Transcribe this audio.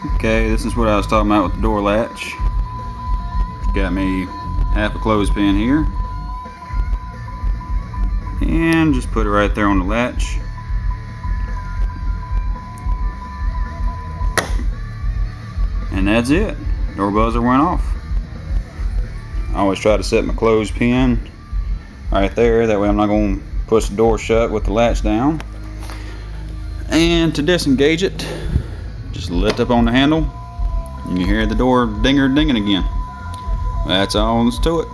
Okay, this is what I was talking about with the door latch. Got me half a clothespin here. And just put it right there on the latch. And that's it. Door buzzer went off. I always try to set my clothespin right there. That way I'm not going to push the door shut with the latch down. And to disengage it, just lift up on the handle. And you hear the door dinger dinging again. That's all there is to it.